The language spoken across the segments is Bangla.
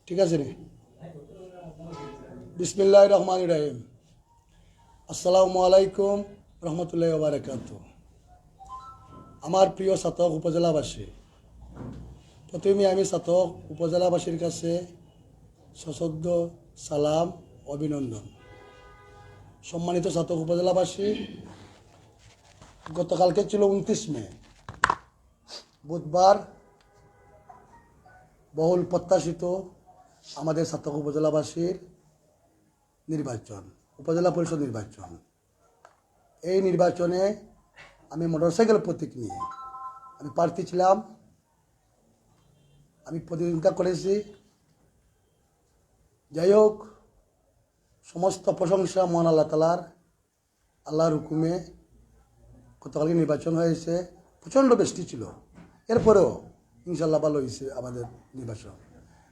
ঠিক আছে রে। বিসমিল্লাহির রহমানির রহিম। আসসালামু আলাইকুম রহমতুল্লাহি ওয়া বারাকাতুহু। আমার প্রিয় সাতক উপজেলাবাসী, প্রথমে আমি সাতক উপজেলাবাসীর কাছে সশ্রদ্ধ সালাম অভিনন্দন। সম্মানিত সাতক উপজেলাবাসী, গতকালকে ছিল 29 মে, বুধবার, বহুল প্রত্যাশিত আমাদের সাতক উপজেলাবাসীর নির্বাচন, উপজেলা পরিষদ নির্বাচন। এই নির্বাচনে আমি মোটরসাইকেল প্রতীক নিয়ে আমি প্রার্থী ছিলাম। আমি প্রতিদ্বন্দ্বিতা করেছি। যাই হোক, সমস্ত প্রশংসা মহান আল্লাহ তাআলার, আল্লাহর হুকুমে গতকালকে নির্বাচন হয়েছে। প্রচণ্ড বৃষ্টি ছিল, এরপরেও ইনশাল্লাহ ভালো হয়েছে আমাদের নির্বাচন।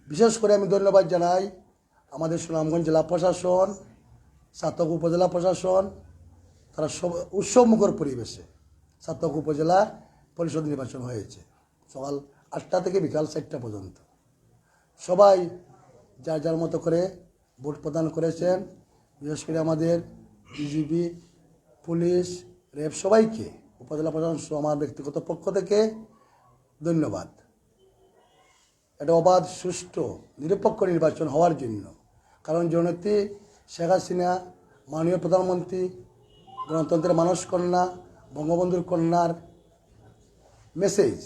বিশেষ করে আমি ধন্যবাদ জানাই আমাদের সুনামগঞ্জ জেলা প্রশাসন, সাতক উপজেলা প্রশাসন। তারা সব উৎসবমুখর পরিবেশে সাতক উপজেলা পরিষদ নির্বাচন হয়েছে। সকাল 8টা থেকে বিকাল 4টা পর্যন্ত সবাই যার যার মতো করে ভোট প্রদান করেছেন। বিশেষ করে আমাদের বিজিবি, পুলিশ, র্যাব সবাইকে, উপজেলা প্রশাসন সহ আমার ব্যক্তিগত পক্ষ থেকে ধন্যবাদ। এটা অবাধ, সুষ্ঠু, নিরপেক্ষ নির্বাচন হওয়ার জন্য। কারণ জননেত্রী শেখ হাসিনা, মাননীয় প্রধানমন্ত্রী, গণতন্ত্রের মানস কন্যা, বঙ্গবন্ধুর কন্যার মেসেজ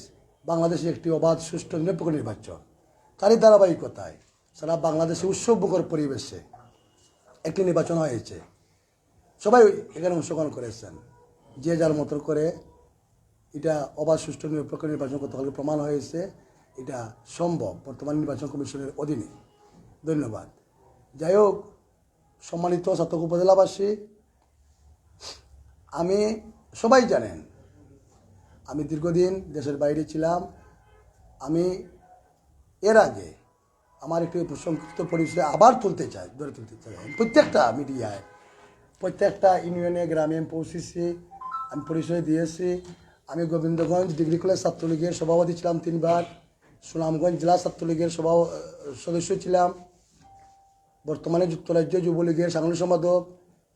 বাংলাদেশে একটি অবাধ, সুষ্ঠু, নিরপেক্ষ নির্বাচন। তারই ধারাবাহিকতায় সারা বাংলাদেশে উৎসবমুখর পরিবেশে একটি নির্বাচন হয়েছে। সবাই এখানে অংশগ্রহণ করেছেন, যে যার মতো করে। এটা অবাধ, সুষ্ঠু, নিরপেক্ষ নির্বাচন গতকালকে প্রমাণ হয়েছে। এটা সম্ভব বর্তমান নির্বাচন কমিশনের অধীনে। ধন্যবাদ। যাই হোক, সম্মানিত সাতক উপজেলাবাসী, আমি, সবাই জানেন আমি দীর্ঘদিন দেশের বাইরে ছিলাম। আমি এর আগে আমার একটি সংক্ষিপ্ত পরিচয় আবার গড়ে তুলতে চাই। প্রত্যেকটা মিডিয়ায়, প্রত্যেকটা ইউনিয়নে, গ্রামে আমি পৌঁছেছি, আমি পরিচয় দিয়েছি। আমি গোবিন্দগঞ্জ ডিগ্রি কলেজ ছাত্রলীগের সভাপতি ছিলাম 3 বার। সুনামগঞ্জ জেলা ছাত্রলীগের সদস্য ছিলাম। বর্তমানে যুক্তরাজ্য যুবলীগের সাংগঠনিক সম্পাদক।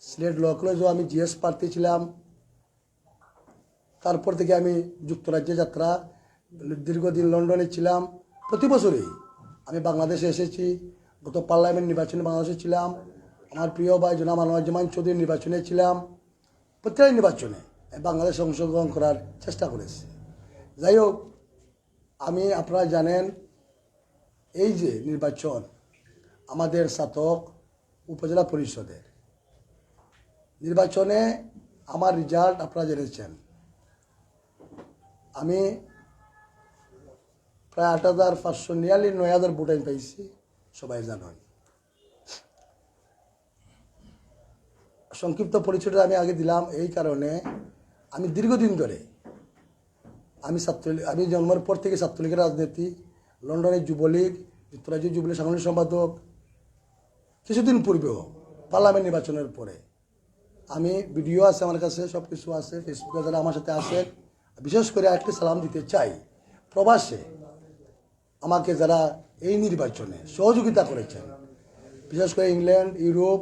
সিলেট ল কলেজেও আমি জিএস প্রার্থী ছিলাম। তারপর থেকে আমি যুক্তরাজ্যে যাত্রা, দীর্ঘদিন লন্ডনে ছিলাম। প্রতি বছরই আমি বাংলাদেশে এসেছি। গত পার্লামেন্ট নির্বাচনে বাংলাদেশে ছিলাম। আমার প্রিয় ভাই জনাব আনোয়ারুজ্জামান চৌধুরীর নির্বাচনে ছিলাম। প্রত্যেক নির্বাচনে বাংলাদেশে অংশগ্রহণ করার চেষ্টা করেছি। যাই হোক, আপনারা জানেন এই যে নির্বাচন আমাদের সাতক উপজেলা পরিষদের নির্বাচনে আমার রেজাল্ট আপনারা জেনেছেন। আমি প্রায় 8,500, নিয়ারলি 9,000 ভোট আমি পাইছি, সবাই জানেন। সংক্ষিপ্ত পরিচয়টা আমি আগে দিলাম এই কারণে, আমি দীর্ঘদিন ধরে আমি জন্মের পর থেকে ছাত্রলীগের রাজনীতি, লন্ডনের যুবলীগ, যুক্তরাজ্য যুবলীগ সাংগঠনিক সম্পাদক। কিছুদিন পূর্বেও পার্লামেন্ট নির্বাচনের পরে আমি, ভিডিও আছে আমার কাছে, সব কিছু আছে, ফেসবুকে যারা আমার সাথে আছেন। বিশেষ করে একটি সালাম দিতে চাই প্রবাসে আমাকে যারা এই নির্বাচনে সহযোগিতা করেছেন। বিশেষ করে ইংল্যান্ড, ইউরোপ,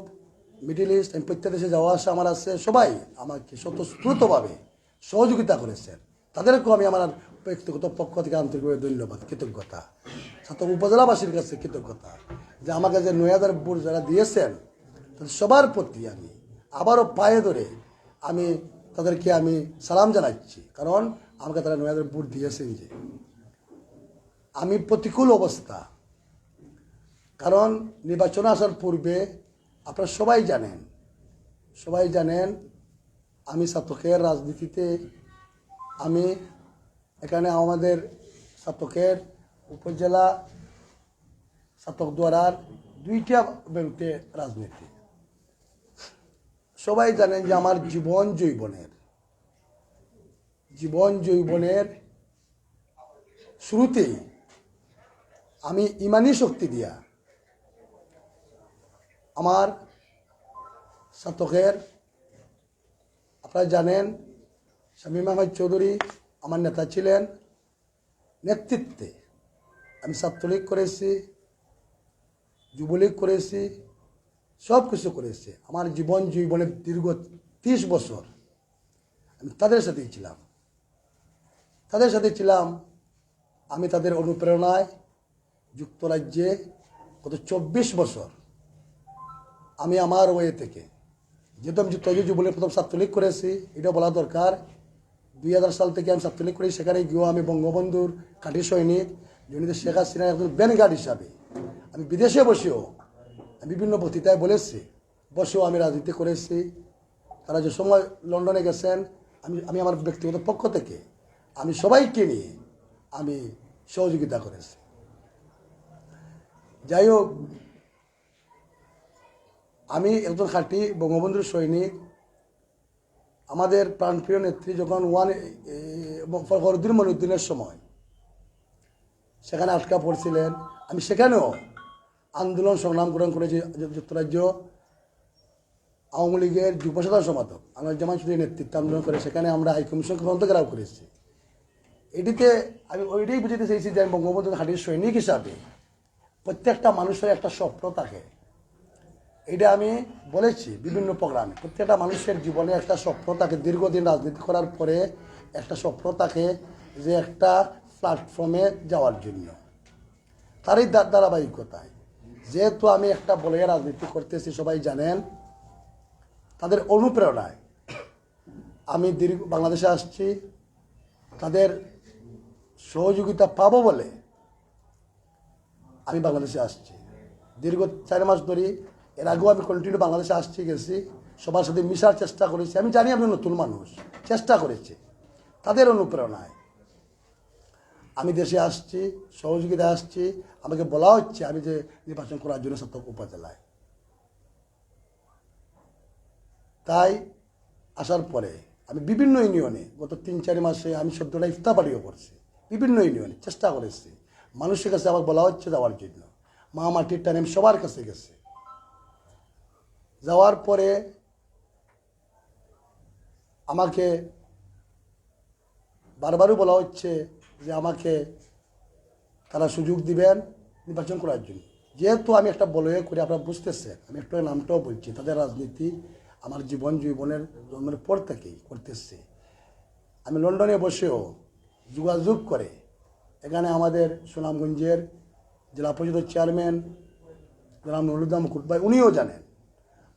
মিডল ইস্ট, আমি প্রত্যেক দেশে যাওয়া আসা আমার আছে। সবাই আমাকে স্বতঃস্ফূর্তভাবে সহযোগিতা করেছেন। তাদেরকেও আমি আমার ব্যক্তিগত পক্ষ থেকে আন্তরিকভাবে ধন্যবাদ, কৃতজ্ঞতা। সাতক উপজেলাবাসীর কাছে কৃতজ্ঞতা যে আমাকে যে 9,000 ভোট যারা দিয়েছেন, তাদের সবার প্রতি আমি আবারও পায়ে ধরে আমি তাদেরকে আমি সালাম জানাচ্ছি। কারণ আমাকে তারা 9,000 ভোট দিয়েছেন। যে আমি প্রতিকূল অবস্থা, কারণ নির্বাচনে আসার পূর্বে আপনারা সবাই জানেন আমি সাতকের রাজনীতিতে, আমি এখানে আমাদের সাতকের উপজেলা সাতক দ্বারার 2টা বেলুতে রাজনীতি। সবাই জানেন যে আমার জীবন যৌবনের শুরুতেই আমি ইমানি শক্তি দিয়া আমার সাতকের, আপনারা জানেন শামীম আহমেদ চৌধুরী আমার নেতা ছিলেন, নেতৃত্বে আমি ছাত্রলীগ করেছি, যুবলীগ করেছি, সব কিছু করেছে। আমার জীবনের দীর্ঘ 30 বছর আমি তাদের সাথেই ছিলাম। আমি তাদের অনুপ্রেরণায় যুক্তরাজ্যে গত 24 বছর আমি আমার ওয়ে থেকে, যেহেতু আমি যুক্তরাজ্য যুবলীগ প্রথম ছাত্রলীগ করেছি, এটা বলা দরকার। 2000 সাল থেকে আমি ছাত্রলীগ করি। সেখানে গিয়েও আমি বঙ্গবন্ধুর কাঠি সৈনিক, জনিত শেখ হাসিনার একজন ব্যানগার্ড হিসাবে আমি বিদেশে বসেও আমি বিভিন্ন বক্তৃতায় বসেও আমি রাজনীতি করেছি। তারা যে সময় লন্ডনে গেছেন, আমি আমার ব্যক্তিগত পক্ষ থেকে আমি সবাইকে নিয়ে আমি সহযোগিতা করেছি। যাই হোক, আমি একজন খাঁটি বঙ্গবন্ধুর সৈনিক। আমাদের প্রাণপ্রিয় নেত্রী যখন ফখরুদ্দিন মঈনুদ্দিনের সময় সেখানে আটকা পড়ছিলেন, আমি সেখানেও আন্দোলন সংগ্রাম গ্রহণ করেছি। যুক্তরাজ্য আওয়ামী লীগের যুব সাধারণ সম্পাদক আনোয়ারুজ্জামান চৌধুরীর নেতৃত্বে আন্দোলন করে সেখানে আমরা হাইকমিশনকে তদন্ত ঘেরাও করেছি। এটিতে আমি ওইটাই বুঝতে চেয়েছি যে আমি বঙ্গবন্ধুর খাঁটির সৈনিক হিসাবে প্রত্যেকটা মানুষের একটা স্বপ্ন থাকে। এটা আমি বলেছি বিভিন্ন প্রোগ্রামে। প্রত্যেকটা মানুষের জীবনে একটা স্বপ্ন থাকে। দীর্ঘদিন রাজনীতি করার পরে একটা স্বপ্ন থাকে যে একটা প্ল্যাটফর্মে যাওয়ার জন্য। তারই ধারাবাহিকতায় যেহেতু আমি একটা বলে রাজনীতি করতেছি, সবাই জানেন, তাদের অনুপ্রেরণায় আমি বাংলাদেশে আসছি। তাদের সহযোগিতা পাবো বলে আমি বাংলাদেশে আসছি। দীর্ঘ 4 মাস ধরে, এর আগেও আমি কন্টিনিউ বাংলাদেশে গেছি, সবার সাথে মিশার চেষ্টা করেছি। আমি জানি আমি নতুন মানুষ, চেষ্টা করেছি। তাদের অনুপ্রেরণায় আমি দেশে আসছি, সহযোগিতা আসছি। আমাকে বলা হচ্ছে আমি যে নির্বাচন করার জন্য সত্য উপজেলায়। তাই আসার পরে আমি বিভিন্ন ইউনিয়নে গত 3-4 মাসে আমি শব্দটা ইফতা পাঠিও করছি। বিভিন্ন ইউনিয়নে চেষ্টা করেছি। মানুষের কাছে আবার বলা হচ্ছে যাওয়ার জন্য। মা মাটির টানে আমি সবার কাছে গেছি। যাওয়ার পরে আমাকে বারবারই বলা হচ্ছে যে আমাকে তারা সুযোগ দিবেন নির্বাচন করার জন্য। যেহেতু আমি একটা বলয়ে করে, আপনারা বুঝতেছেন, আমি একটা নামটাও বলছি, তাদের রাজনীতি আমার জীবনের জন্মের পর থেকেই করতেছি। আমি লন্ডনে বসেও যোগাযোগ করে এখানে আমাদের সুনামগঞ্জের জেলা পরিষদের চেয়ারম্যান জনাব নুরুল মুকুট ভাই, উনিও জানেন।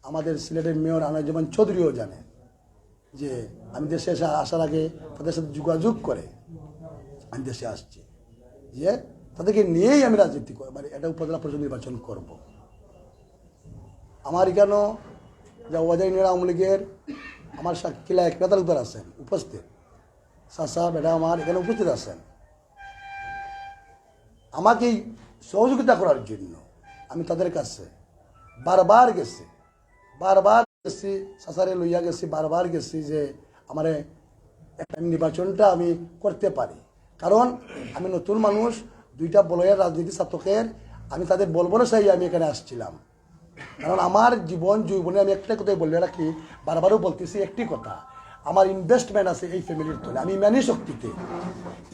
আমাদের সিলেটের মেয়র আনোয়ারুজ্জামান চৌধুরীও জানেন যে আমি দেশে আসার আগে তাদের সাথে যোগাযোগ করে আমি দেশে আসছি, যে তাদেরকে নিয়েই আমি রাজনীতি মানে একটা উপজেলা পরিষদ নির্বাচন করব। আমার এখানেও যা ওয়াজার ইউনিয়ন আওয়ামী লীগের আমার সাক্ষীলা এক তালুকদার আছেন উপস্থিত, চাচা বেটা আমার এখানে উপস্থিত আছেন। আমাকেই সহযোগিতা করার জন্য আমি তাদের কাছে বারবার গেছি, চাচারে লইয়া গেছি, বারবার গেছি যে আমার নির্বাচনটা আমি করতে পারি। কারণ আমি নতুন মানুষ, 2টা বলয়ের রাজনীতি ছাত্রকের, আমি তাদের বলবো না চাই আমি এখানে আসছিলাম। কারণ আমার জীবনে আমি একটা কথাই বলে রাখি, বারবারও বলতেছি একটি কথা, আমার ইনভেস্টমেন্ট আছে এই ফ্যামিলির তলে। আমি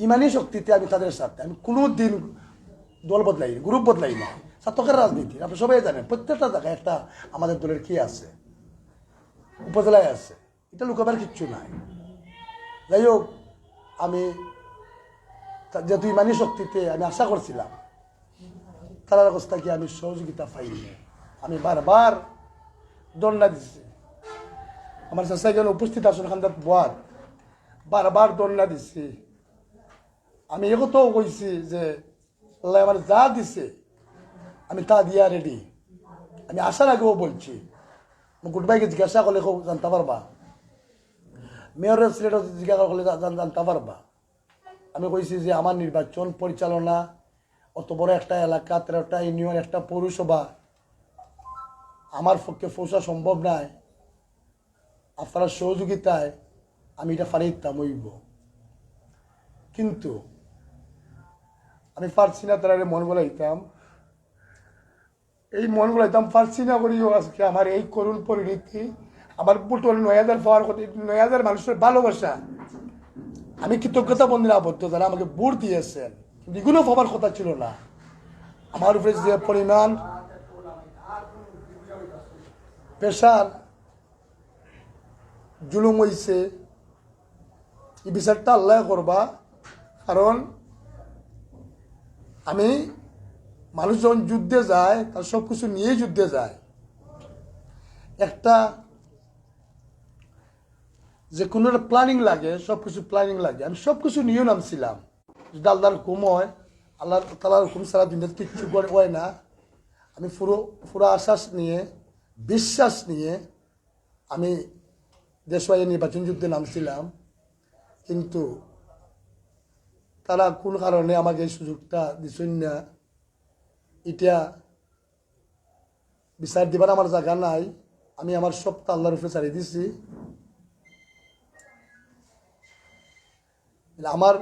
ইমানি শক্তিতে আমি তাদের সাথে আমি কোনো দিন দল বদলাই, গ্রুপ বদলাই না। ছাত্রকের রাজনীতি আপনি সবাই জানেন, প্রত্যেকটা জায়গায় একটা আমাদের দলের কি আছে, উপজেলায় আছে, এটা লুকাবার কিচ্ছু নাই। যাই হোক, আমি যেহেতু ইমানি শক্তিতে আমি আশা করছিলাম, তার অবস্থা কি আমি সহযোগিতা পাইনি। আমি বারবার দণ্ডা দিচ্ছি, আমার চাষা যেন উপস্থিত আসুন খান্দার বোয়ার, বারবার দণ্ডা দিচ্ছি। আমি একথাও কইছি যে আল্লাহ আমার যা দিছে আমি তা দিয়া রেডি। আমি আসার আগেও বলছি, মুকুট ভাইকে জিজ্ঞাসা করলে জানতে পারবা, মেয়রের সিলেটও জিজ্ঞাসা করলে জানতে পারবা। আমি কইছি যে আমার নির্বাচন পরিচালনা অত বড় একটা এলাকা, 13টা ইউনিয়ন, একটা পৌরসভা আমার পক্ষে পৌঁছা সম্ভব নয়। আপনার সহযোগিতায় আমি এটা পারিতাম হইব, কিন্তু আমি পারছি না। তারা মন বলাইতাম, এই মন বলাইতাম পারছি না করিও আজকে আমার এই করুণ পরিণতি। আমার পুটল 9000 পাওয়ার কথা, 9000 মানুষের ভালোবাসা, আমি কৃতজ্ঞতা বন্ধুরা আবদ্ধ, যারা আমাকে ভোট দিয়েছেন, এগুলো পাবার কথা ছিল না। আমার উপরে যে পরিমাণ পেশার জুলুম হইছে, এই বিচারটা আল্লাহ করবা। কারণ আমি মানুষ যখন যুদ্ধে যায় তার সব কিছু নিয়েই যুদ্ধে যায়। একটা যে কোনো একটা প্ল্যানিং লাগে, সব কিছু প্ল্যানিং লাগে। আমি সব কিছু নিয়েও নামছিলাম, যদি আল্লাহর হুকুম হয়, আল্লাহ তালার হুকুম ছাড়া দুনিয়াতে কিচ্ছু হয় না। আমি পুরো আশ্বাস নিয়ে, বিশ্বাস নিয়ে আমি দেশওয়াই নির্বাচন যুদ্ধে নামছিলাম। কিন্তু তারা কোন কারণে আমাকে এই সুযোগটা দিচ্ছেন না, এটা বিচার দিবার আমার জায়গা নাই। আমি আমার সবটা আল্লাহর উপরে ছাড়িয়ে দিছি। আমার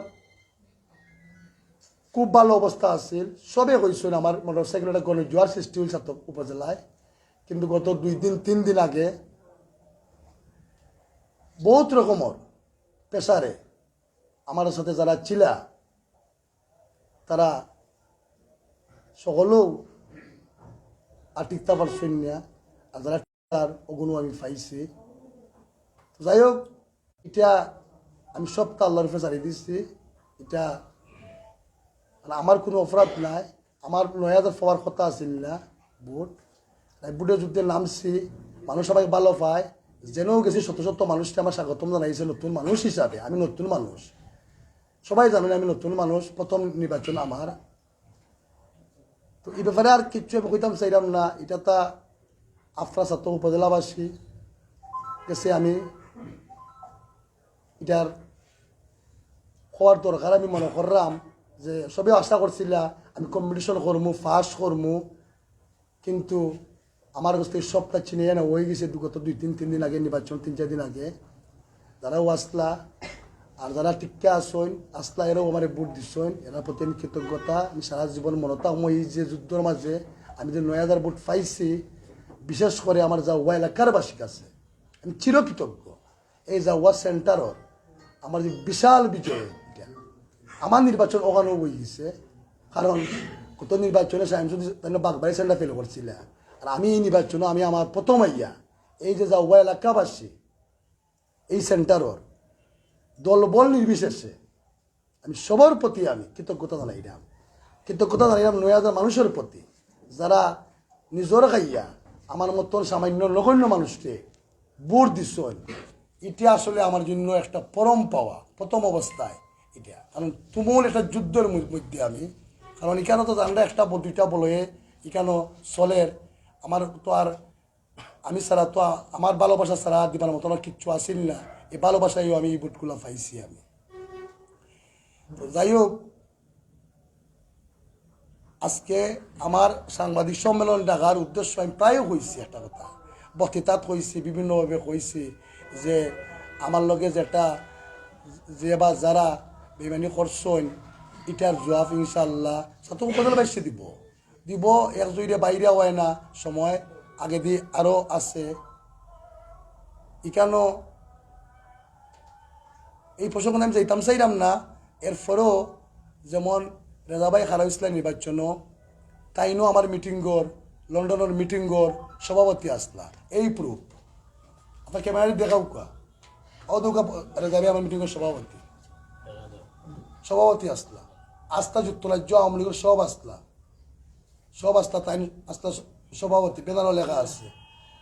খুব ভালো অবস্থা আছিল, সবে হয়েছিল। আমার মোটরসাইকেল একটা গণজোয়ার সৃষ্টি হয়েছে উপজেলায়। কিন্তু গত 2-3 দিন আগে বহুত রকমের পেশারে আমার সাথে যারা ছিলা তারা সকলেও আটিকতা পারছেন না, আর যারা তার অগুণও আমি পাইছি। যাই হোক, এটা আমি সবটা আল্লাহর উপরে ছাড়িয়ে দিচ্ছি। এটা আমার কোনো অপরাধ নাই। আমার 9,000 পাওয়ার কথা আছিল না ভোট। ভোটে যুদ্ধে নামছি, মানুষ আমাকে ভালো পায়। যেনও গেছি শত শত মানুষকে আমার স্বাগতম জানাইছে নতুন মানুষ হিসাবে। আমি নতুন মানুষ, সবাই জানেন আমি নতুন মানুষ, প্রথম নির্বাচন আমার। তো এই ব্যাপারে আর কিচ্ছু আমি কইতাম চাইলাম না। এটা তা আপনার ছাত্র উপজেলাবাসী গেছে, আমি এটার হওয়ার দরকার আমি মনে করলাম। যে সবে আশা করছিলা আমি কম্পিটিশন করবো, ফার্স্ট করবো, কিন্তু আমার কাছ থেকে সবটা চিনিয়ে না হয়ে গেছে। গত 2-3 দিন আগে নির্বাচন, 3-4 দিন আগে যারাও আসলা আর যারা টিকা আসইন আসলা, এরাও আমার ভোট দিচ্ছেন, এরা প্রতি আমি কৃতজ্ঞতা। আমি সারা জীবন মনতা এই যে যুদ্ধের মাঝে আমি যে 9,000 ভোট পাইছি, বিশেষ করে আমার যা ওয়া এলাকার বাসী কাছে আমি চিরকৃতজ্ঞ। এই যা ওয়া সেন্টারর আমার যে বিশাল বিজয়, এটা আমার নির্বাচন ওখানেও হয়ে গেছে। কারণ কত নির্বাচনে বাগবাড়ি সেন্টার ফেল করছিল, আর আমি এই নির্বাচনে আমি আমার প্রথম আইয়া এই যে যা ওয়া এলাকাবাসী এই সেন্টারর দলবল নির্বিশেষে আমি সবার প্রতি আমি কৃতজ্ঞতা জানাইলাম। কৃতজ্ঞতা জানাইলাম 9,000 মানুষের প্রতি, যারা নিজের খাইয়া আমার মতন সামান্য নগণ্য মানুষকে ভোট দিচ্ছেন। এটা আসলে আমার জন্য একটা পরম পাওয়া প্রথম অবস্থায় এটা। কারণ তুমুল একটা যুদ্ধের মধ্যে আমি, কারণ এখানে তো আমরা একটা 2টা বলে এখানে চলের। আমার তো আর আমি ছাড়া তো আমার ভালোবাসা ছাড়া দিবার মতন আর কিচ্ছু আসিল না। এই ভালোবাসায়ও আমি এই ভোটগুলো পাইছি আমি। তো যাই হোক, আজকে আমার সাংবাদিক সম্মেলন ডাকার উদ্দেশ্য আমি প্রায় কইছি একটা কথা, বক্তৃতাত কইছি, বিভিন্নভাবে কইছি যে আমার লগে যেটা যে বা যারা বেমানি করছেন এটার জবাব ইনশাল্লাহ ছাত্র উপজেলাবাসী দিব। এক জুড়ে বাইরে হয় না, সময় আগে দিয়ে আরও আছে। এখানেও এই প্রসঙ্গে আমি যাইতাম চাইলাম না। এরপরেও যেমন রেজাবাই খারা ইসলাম নির্বাচনও তাইনও আমার মিটিংগর, লন্ডনের মিটিংগর সভাপতি আসলা। এই প্রুফ আপনার ক্যামেরা দেখাও কা অদৌকা রেজাবাই আমার মিটিংয়ের সভাপতি আসলা। আস্থা যুক্তরাজ্য আওয়ামী লীগের সব আসলা তাই আস্থা সভাপতি বেনারও লেখা আছে।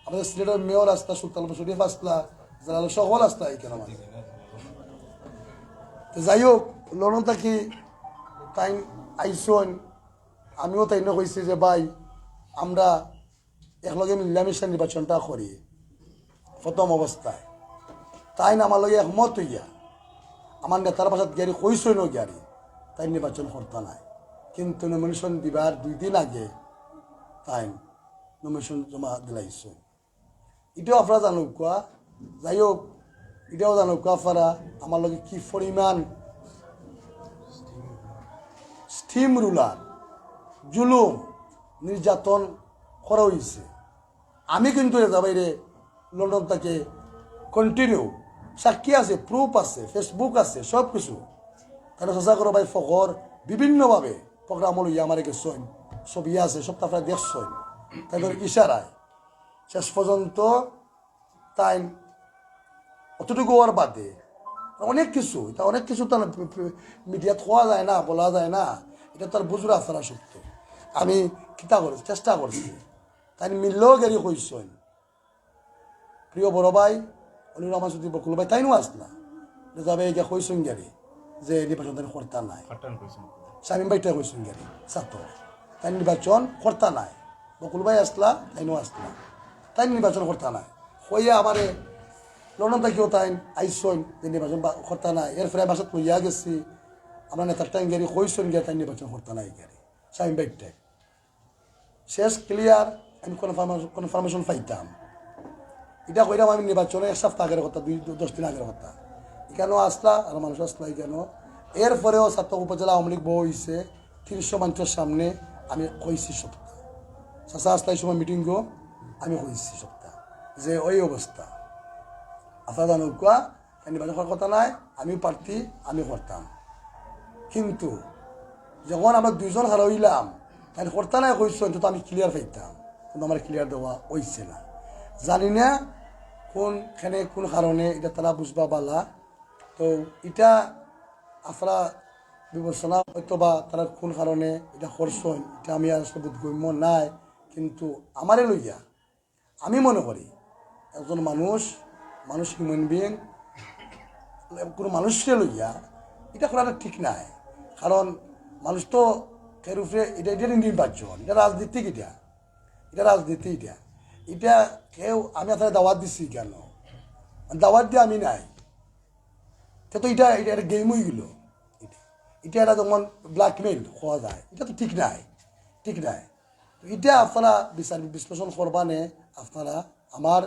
আমাদের সিলেটের মেয়র আসলা, সুলতান শরীফ আসলা, যারা সকল আসলা এখানে আমার। যাই হোক, লন্ডন থাকি তাই আইসন, আমিও তাই কইছি যে ভাই আমরা একলগে মিলামিশা নির্বাচনটা করি। প্রথম অবস্থায় তাই আমার লগে একমত হইয়া আমার নেতার পাশে গাড়ি কইসই নো গাড়ি তাই নির্বাচন করতে নাই। কিন্তু নমিনেশন দিবার 2 দিন আগে তাই নমিনেশন জমা দিলাইছ। এটাও আপনারা জানুক কোয়া। যাই হোক, এটাও জানুক আপনারা আমার লগে কি পরিমাণ স্টিম রুলার জুলুম নির্যাতন করা হয়েছে। আমি কিন্তু রেজাবাইরে লন্ডন থেকে কন্টিনিউ সাক্ষী আছে, প্রুফ আছে, ফেসবুক আছে, সব কিছু। তাহলে সচা করো ভাই ফখর বিভিন্নভাবে প্রোগ্রাম লইয়া আমার গেছেন, ছবি আছে, সব আপনারা দেখছেন। তাদের ইশারায় শেষ পর্যন্ত তাই অতটুকু হওয়ার বাদে অনেক কিছু এটা অনেক কিছু তো মিডিয়াত হওয়া যায় না, বলা যায় না, এটা তার বুঝুর আসারা সত্য। আমি কিতা করছি, চেষ্টা করছি, তাই মিললেও গেরি কইসন প্রিয় বড় ভাই অনির রহমান যদি বকুল ভাই তাইনও আসলা যাবে এই কইসন গেরি যে নির্বাচন তাই কর্তা নাই, শামীম ভাইটা কইসন গেরি ছাত্র তাই নির্বাচন কর্তা নাই, বকুল ভাই আসলা তাইনও আসলা, তাই নির্বাচন কর্তা নাই হইয়া আমারে লন্ডন থাকিও তাই আইসন যে নির্বাচন কর্তা নাই। এরপরে বাসাত লইয়া গেছি আমরা নেতার টাইম গেরি কইসন গিয়া তাই নির্বাচন কর্তা নাই গেরি শামীম ভাইটাই শেষ ক্লিয়ার। আমি কনফার্মেশন পাইতাম এটা কইরাম আমি নির্বাচনে 1 সপ্তাহ আগের কথা, 10 দিন আগের কথা। এখানেও আসলা আর মানুষ আসলা এখানেও। এরপরেও ছাত্র উপজেলা আওয়ামী লীগ বউ হয়েছে 300 মানুষের সামনে আমি কইছি সপ্তাহ চাষা আসলা এই সময় মিটিংও আমি কইছি সপ্তাহ যে ওই অবস্থা আপনার জানুকা নির্বাচন করার কথা নাই, আমি প্রার্থী আমি করতাম। কিন্তু যখন আমরা 2 জন হারাইলাম তাই করতে নাই কইছেন তো আমি ক্লিয়ার পাইতাম, কিন্তু আমার ক্লিয়ার দেওয়া হইছে না। জানি না কোনখানে কোন কারণে এটা তারা বুঝবা বালা। তো এটা আপনারা বিবেচনা হয়তো বা তারা কোন কারণে এটা করছেন এটা আমি আসলে বোধগম্য নাই। কিন্তু আমারে লইয়া আমি মনে করি একজন মানুষ হিউম্যান বিং কোনো মানুষকে লইয়া এটা করাটা ঠিক নাই। কারণ মানুষ তো এর উপরে এটা নির্বাচন, এটা রাজনীতি, এটা রাজনীতি, এটা কেউ আমি আপনার দাওয়াত দিচ্ছি কেন, দাওয়াত দিয়ে আমি নাই তো এটা একটা গেম হয়ে গেল। এটা একটা যেমন ব্ল্যাকমেইল হওয়া যায়, এটা তো ঠিক নাই। এটা আপনারা বিশ্লেষণ করবানে আপনারা আমার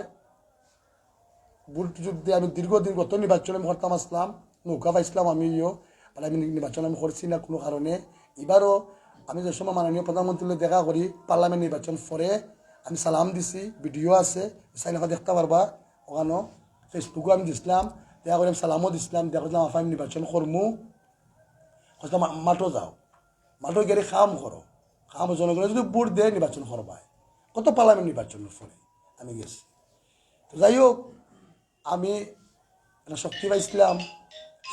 ভুল যুদ্ধে আমি দীর্ঘদিন গত নির্বাচন আমি করতাম আসলাম নৌকা পাইছিলাম আমিও, মানে আমি নির্বাচন আমি করছি না কোনো কারণে। এবারও আমি যে সময় মাননীয় প্রধানমন্ত্রীর দেখা করি পার্লামেন্ট নির্বাচন পরে আমি সালাম দিছি, ভিডিও আছে চাইলে দেখতে পারবা, ওখানে ফেসবুকও আমি দিছিলাম, দেখা করে আমি সালামও দিছিলাম, দেখা করলাম আফা আমি নির্বাচন করমু, কইলাম মাঠও যাও, মাঠও গেলে কাম করো, কাম জনগণের যদি ভোট দেয় নির্বাচন করবায়, কত পার্লামেন্ট নির্বাচনের ফলে আমি গেছি। তো যাই হোক আমি একটা শক্তি পাইছিলাম,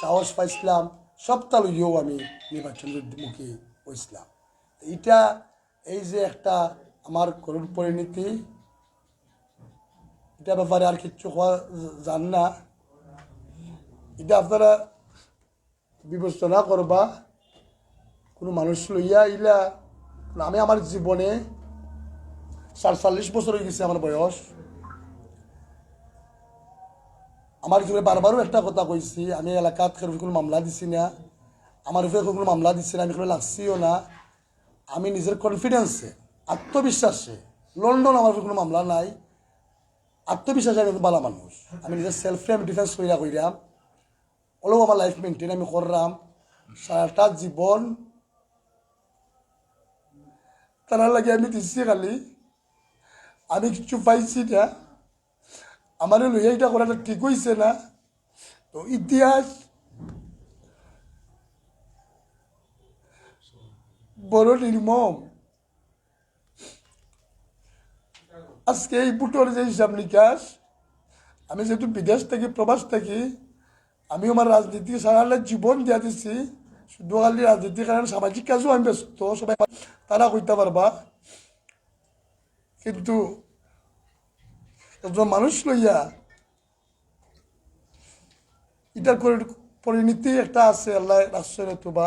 সাহস পাইছিলাম, সবটা লইয়েও আমি নির্বাচনের মুখী হয়েছিলাম। এটা এই যে একটা আমার করুণ পরিণতি, এটা ব্যাপারে আর কিচ্ছু জান না, এটা আপনারা বিবেচনা করবা। কোনো মানুষ লইয়া ইলা আমি আমার জীবনে 47 বছর হয়ে গেছে আমার বয়স। আমার জীবনে বারবারও একটা কথা কইছি, আমি এলাকাত কোনো মামলা দিছি না, আমার উপরে কোনো মামলা দিচ্ছি না, আমি কোনো লাগছিও না। আমি নিজের কনফিডেন্সে আত্মবিশ্বাসে, লন্ডন আমার কোনো মামলা নাই, আত্মবিশ্বাসে আমি ভালো মানুষ, আমি নিজের সেলফে আমি ডিফেন্স কইরাম অলও আমার লাইফ মেনটেন আমি করলাম। সারাটা জীবন তারা লাগে আমি দিচ্ছি, খালি আমি কিছু পাইছি না, আমার লইয়া এটা করাটা ঠিক হয়েছে না। তো ইতিহাস বড় নির্মম। আজকে এই বুটোর যে হিসাব নিকাশ, আমি যেহেতু বিদেশ থেকে প্রবাস থাকি, আমি আমার রাজনীতি সারা জীবন দিয়া দিচ্ছি, শুধু খালি রাজনীতির কারণে সামাজিক কাজও আমি ব্যস্ত, সবাই তারা কইতে পারবা। কিন্তু একজন মানুষ লইয়া এটার পরিণতি একটা আছে, আল্লাহ রাখছে নতুবা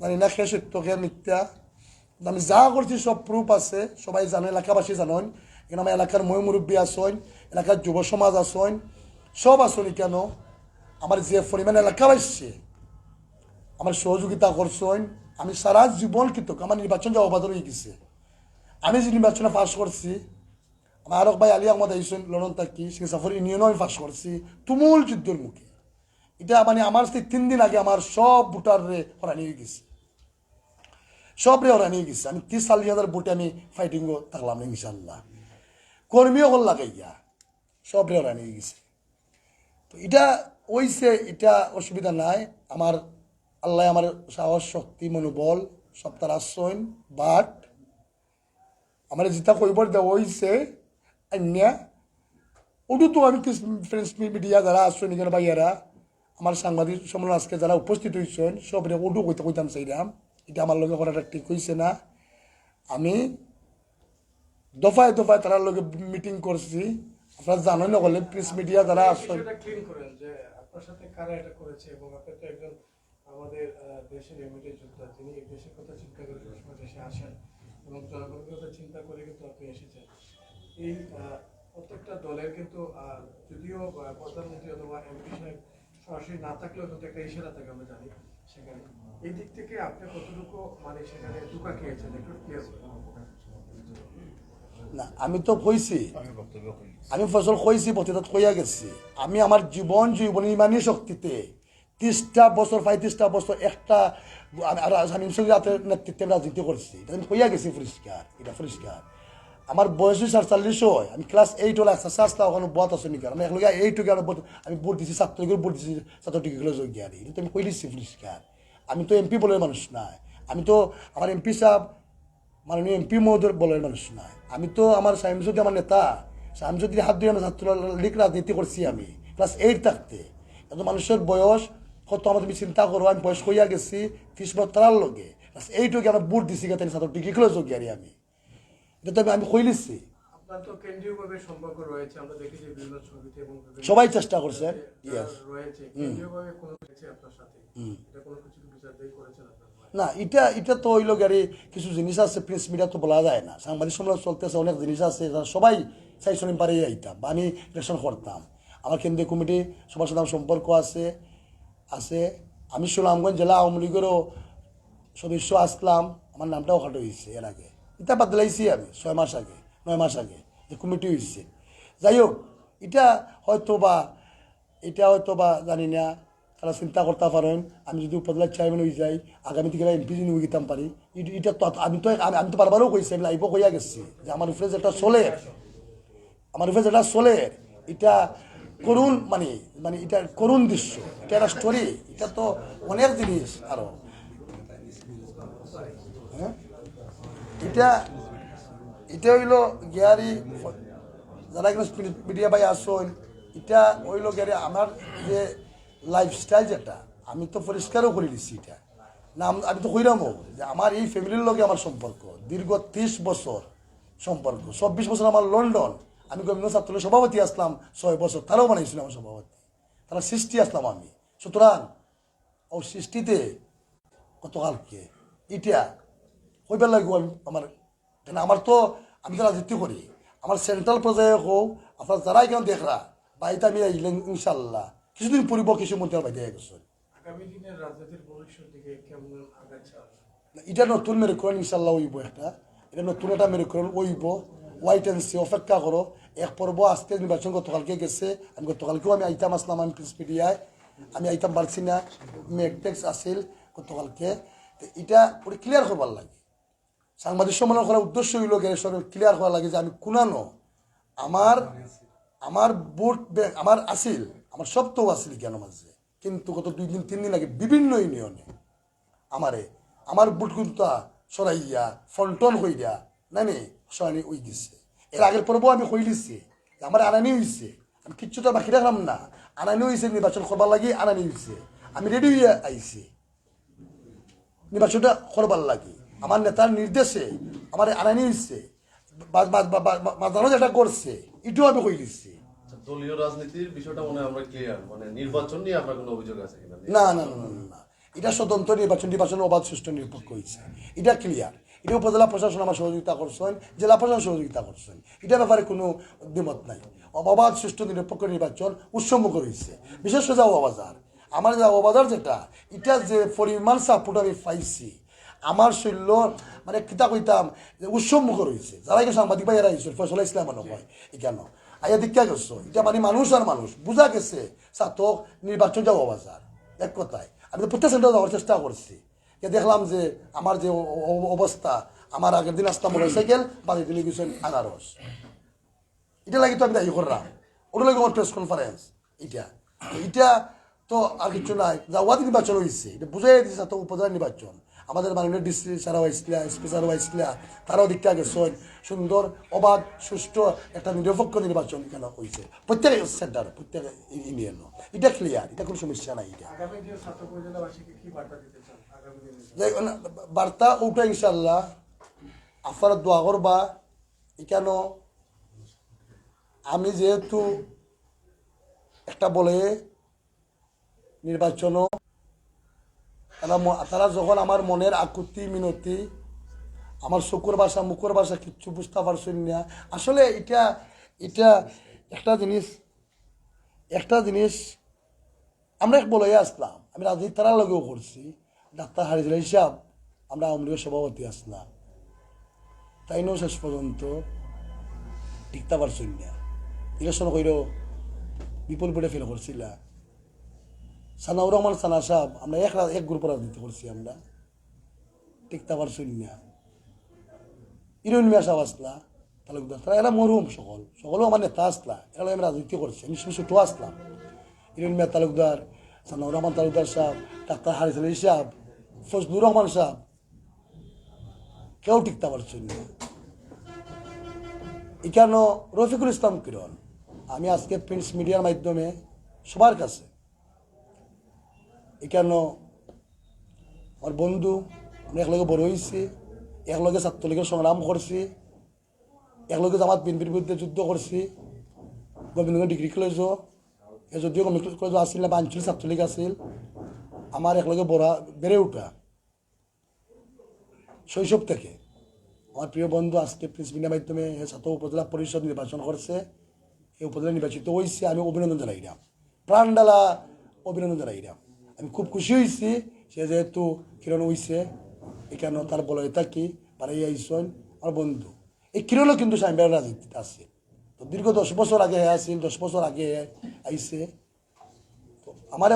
জানি না খেয়ে সত্য খেয়ে মিথ্যা। আমি যা করছি সব প্রুফ আছে, সবাই জানে, এলাকাবাসী জানেন, এখানে আমার এলাকার মই মুরব্বী আসেন, এলাকার যুব সমাজ আসেন, সব আসেন। কেন আমার যে পরিমাণ এলাকাবাসী আমার সহযোগিতা করছেন, আমি সারা জীবন কৃতজ্ঞ। আমার নির্বাচন যা অবাধ হয়ে গেছে, আমি যে নির্বাচনে পাশ করছি, আমার আরক ভাই আলী আহমদ আইসেন লন্ডন থাকি, সে সাফর ইউনিয়নও আমি পাশ করছি তুমুল যুদ্ধের মুখে। এটা মানে আমার সেই 3 দিন আগে আমার সব ভোটারে হরানি হয়ে গেছে, সবরে হরানি হয়ে গেছে। আমি 30,000 ভোটে আমি ফাইটিংও থাকলাম ইনশাল্লাহ, কর্মীও হল লাগাইয়া সবরে হরানি হয়ে গেছে। তো এটা হইছে, এটা অসুবিধা নাই। আমার আল্লাহ আমার সাহস শক্তি মনোবল সব তার আসছেন, বাট আমার যেটা কইবার দেওয়া হয়েছে আইনিয়া ওটু তো আমি ফ্রেন্ডস মিডিয়া যারা আসছো নিজের ভাইয়ারা আমার সাংবাদিক সম্মেলন আজকে যারা উপস্থিত হয়েছেন সব ওটু কইতাম চাইলাম এটা আমার লগে করাটা ঠিক হয়েছে না। আমি দফায় দফায় তার লগে মিটিং করছি, আপনারা জানেন না বলে প্রেস মিডিয়া যারা আসছেন ক্লিন করেন যে আপনার সাথে কারা এটা করেছে এবং আপনি তো একজন আমাদের দেশের এমএলএ যোদ্ধা, যিনি দেশের কথা চিন্তা করে সবসময় দেশে আসেন এবং জনগণের কথা চিন্তা করে কিন্তু আপনি এসেছেন। এই প্রত্যেকটা দলের কিন্তু যদিও প্রধানমন্ত্রী অথবা এমপি সাহেব সরাসরি না থাকলেও কিন্তু একটা ইশারা থাকে আমরা জানি সেখানে। এই দিক থেকে আপনি কতটুকু মানে সেখানে ধোঁকা খেয়েছেন একটু ক্লিয়ার না। আমি তো কইছি, আমি ফসল কইছি বক্তৃতা কইয়া গেছি, আমি আমার জীবন ইমানি শক্তিতে 30টা বছর 35টা বছর একটা আমি নেতৃত্বে রাজনীতি করছি, আমি কইয়া গেছি পরিষ্কার, এটা পরিষ্কার। আমার বয়স 47 হয়, আমি ক্লাস 8 হলে আসতে ওখানে বত আছে নাকি আমি একলগে 8 আমি ভোট দিছি, ছাত্রলীগের ভোট দিছি, ছাত্রলীগের যোগ্য আর এটা তো আমি কই দিচ্ছি পরিষ্কার। আমি তো এমপি বলে মানুষ নাই, আমি তো আমার এমপি সাহেব মাননীয় এমপি মহোদয় বলার মানুষ নয়। আমি তো আমার সাইমসুদ্দি আমার নেতা সাইমসুদ্দির হাত ধরে আমি ছাত্রলীগ রাজনীতি করছি আমি ক্লাস 8 থাকতে। এত মানুষের বয়স কত আমার তুমি চিন্তা করো, আমি বয়স হইয়া গেছি 30 বছর তার লগে ক্লাস 8 হোক আমার বুট দিছি গেতেন ছাত্রলীগের যোগ্য আর আমি এটা তো আমি কই লিছি। আপনার তো কেন্দ্রীয়ভাবে সম্পর্ক রয়েছে, আমরা দেখি যে বিভিন্ন ছবিতে এবং সবাই চেষ্টা করছে রয়েছে কেন্দ্রীয়ভাবে কোনো রয়েছে আপনার সাথে, এটা কোনো কিছু বিচার দিয়ে করেছেন আপনার? না, এটা তো হইল গাড়ি কিছু জিনিস আছে প্রেস মিডিয়া তো বলা যায় না, সাংবাদিক সম্মেলন চলতেছে, অনেক জিনিস আছে সবাই চাইশন পারে আইতাম বা আমি ইলেকশন করতাম। আমার কেন্দ্রীয় কমিটি সবার সাথে আমার সম্পর্ক আছে। আমি সুনামগঞ্জ জেলা আওয়ামী লীগেরও সদস্য আসলাম, আমার নামটাও খাটো হয়েছে এর আগে, এটা বাদলাইছি আমি 6 মাস আগে 9 মাস আগে যে কমিটি হয়েছে। যাই হোক, এটা হয়তো বা জানি না, তারা চিন্তা করতে পারেন আমি যদি উপজেলার চেয়ারম্যান হয়ে যাই আগামী থেকে এমপি যদি হয়ে যেতাম পারি। এটা তো আমি তো বারবারও কইছি, আমি লাইভও কইয়া গেছি যে আমার উপরে যেটা চলে এটা করুণ মানে এটা করুণ দৃশ্য, এটা একটা স্টোরি, এটা তো অনেক জিনিস আরো হ্যাঁ। এটা হইল গিয়ারি যারা এখানে মিডিয়া ভাই আসুন, এটা হইল গিয়ারি আমার যে লাইফস্টাইল যেটা আমি তো পরিষ্কারও করে দিচ্ছি এটা না, আমি তো কইরামও যে আমার এই ফ্যামিলির লগে আমার সম্পর্ক দীর্ঘ 30 বছর সম্পর্ক। 24 বছর আমার লন্ডন, আমি গোবিন্দ ছাত্রলীগের সভাপতি আসলাম 6 বছর, তারাও বানাইছিল আমার সভাপতি, তারা 60 আসলাম আমি। সুতরাং ও 60তে গতকালকে এটা কইবার লাগবো আমার তো আমি তো রাজনীতি করি, আমার সেন্ট্রাল পর্যায়ে হোক আপনার যারা এখানে দেখরা বাড়িতে আমি ইনশাল্লাহ কিছুদিন পরিব কিছু মন্ত্রী বাইরে গেছে। আগামী দিনের রাজনীতির ভবিষ্যৎ দিকে কেমন আগাচ্ছে? এটা নতুন মেরুকরণ ইনশাল্লাহ হইব, এটা নতুন একটা মেরুকরণ হইব। ওয়াইট অ্যান্ড সি, অপেক্ষা করো। এক পর্ব আজকে নির্বাচন গতকালকে গেছে, আমি গতকালকেও আমি আইতাম আসলাম, আমি প্রেস মিডিয়ায় আমি আইতাম পারছি না, মেকটেক্স আসিল গতকালকে। এটা পুরো ক্লিয়ার করবার লাগে, সাংবাদিক সম্মেলন করার উদ্দেশ্য হইল ক্লিয়ার করা লাগে যে আমি কোনানো আমার ভোট ব্যাংক আমার আসিল, আমার সব তো আসিল কেন মাঝে, কিন্তু গত 2 দিন 3 দিন আগে বিভিন্ন ইউনিয়নে আমার ভোট কিন্তু সরাইয়া ফন্টন হইয়া নানি সরানি ওই দিচ্ছে। এর আগের পর্ব আমি কই দিচ্ছি আমার আনানি হয়েছে, আমি কিচ্ছুটা বাকি রাখলাম না, আনানি হয়েছে, নির্বাচন করবার লাগে আনানি হয়েছে, আমি রেডি হইয়া আইছি নির্বাচনটা করবার লাগে, আমার নেতার নির্দেশে আমার আনানি হয়েছে, বাজানো যেটা করছে এটাও আমি কই দিচ্ছি। দলীয় রাজনীতির বিষয়টা মনে হয় আমরা ক্লিয়ার, মানে নির্বাচন নিয়ে আপনার কোনো অভিযোগ আছে কিনা? না, এটা স্বতন্ত্র নির্বাচন অবাধ সুষ্ঠু নিরপেক্ষ হয়েছে, এটা ক্লিয়ার। এটা উপজেলা প্রশাসন আমার সহযোগিতা করছেন, জেলা প্রশাসন সহযোগিতা করছেন, এটার ব্যাপারে কোনো দ্বিমত নাই। অবাধ সুষ্ঠু নিরপেক্ষ নির্বাচন উৎসবমুখর হয়েছে, বিশেষ করে বাজার আমার বাজার যেটা এটা যে পরিমাণ সাপোর্ট আমি পাইছি আমার শৈল্য মানে কিতা কইতাম যে উৎসবমুখর হয়েছে। যারা এখানে সাংবাদিক ভাই এরা হয়েছে ফয়সলা ইসলাম হয় এখানে আইয়া দীক্ষা গেছো, এটা মানে মানুষ আর মানুষ বুঝা গেছে সাতক নির্বাচন যাবো বাজার। এক কথায় আমি তো প্রত্যেক সেন্টার যাওয়ার চেষ্টা করছি, দেখলাম যে আমার যে অবস্থা, আমার আগের দিন আসতাম মোটরসাইকেল বাড়ি দিলে গেছেন আনারস, এটা লাগে তো আমি দায়ী করলাম, ওটা লাগে আমার প্রেস কনফারেন্স। এটা তো আর কিছু নাই, যাওয়ার নির্বাচন হয়েছে, এটা বুঝাই দিচ্ছে তো উপজেলা নির্বাচন। আমাদের মাননীয় ডিসি স্যারও আইসলা এসপি স্যারও আইসলা তারাও দিকটা গেছেন সুন্দর অবাধ সুষ্ঠু একটা নিরপেক্ষ নির্বাচন কেন হয়েছে প্রত্যেক সেন্টার প্রত্যেক ইউনিয়ন এটা ক্লিয়ার এটা কোনো সমস্যা নাই এটা আগামী দিনে ছাত্র উপজেলাবাসীকে কি বার্তা দিতে চান আগামী দিনে? যে বার্তা ওটা ইনশাল্লাহ আপনারা দোয়া করবা কেন আমি যেহেতু একটা বলে নির্বাচনও তারা যখন আমার মনের আকুতি মিনতি আমার চকুর ভাষা মুখের ভাষা কিচ্ছু বুঝতে পারছেন না আসলে এটা এটা একটা জিনিস আমরা এক বলে আসলাম আমি রাজনীতি তারার লগেও করছি ডাক্তার হারিজুল হিসাব আমরা আওয়ামী লীগের সভাপতি আসলাম তাইনও শেষ পর্যন্ত টিকতে পারছেন না ইলেকশন কইর বিপুল বোর্ডে ফেল করছিলা সানাউর রহমান সানা সাহেব আমরা এক গ্রুপের রাজনীতি করছি আমরা টিকতে পারছেন না ইরুন মিয়া সাহেব আসলা তালুকদার তারা এরা মরহুম সকলও আমার নেতা আসলা এরা আমি রাজনীতি করছি আমি ছোটো আসলাম ইরুন মিয়া তালুকদার সানাউর রহমান তালুকদার সাহেব ডাক্তার হারিস আলী সাহেব ফজলুর রহমান সাহেব কেউ টিকতে পারছেন না এখানে রফিকুল ইসলাম কিরণ আমি আজকে প্রিন্টস মিডিয়ার মাধ্যমে সবার কাছে এখানে আমার বন্ধু আমি একলগে বড় হয়েছি একলগে ছাত্রলীগের সংগ্রাম করছি একলগে জামাত বিএনপির বিরুদ্ধে যুদ্ধ করছি গোবিন্দগঞ্জ ডিগ্রি কলেজও যদিও গভর্নমেন্ট কলেজও আসছিল না বা আঞ্চলিক ছাত্রলীগ আসছিল আমার একলগে বেড়ে ওঠা শৈশব থেকে আমার প্রিয় বন্ধু আজকে প্রিন্স মিডিয়ার মাধ্যমে ছাত্র উপজেলা পরিষদ নির্বাচন করছে এই উপজেলা নির্বাচিত হয়েছে আমি অভিনন্দন জানাইলাম প্রাণ ডালা অভিনন্দন জানাইলাম আমি খুব খুশি হয়েছি সে যেহেতু কিরণ হয়েছে এখানে তার বলয় থাকি বাড়াই আইসন আমার বন্ধু এই কিরণও কিন্তু সাইবার রাজনীতিতে আছে তো দীর্ঘ 10 বছর আগে আসছিল 10 বছর আগে আইসে তো আমার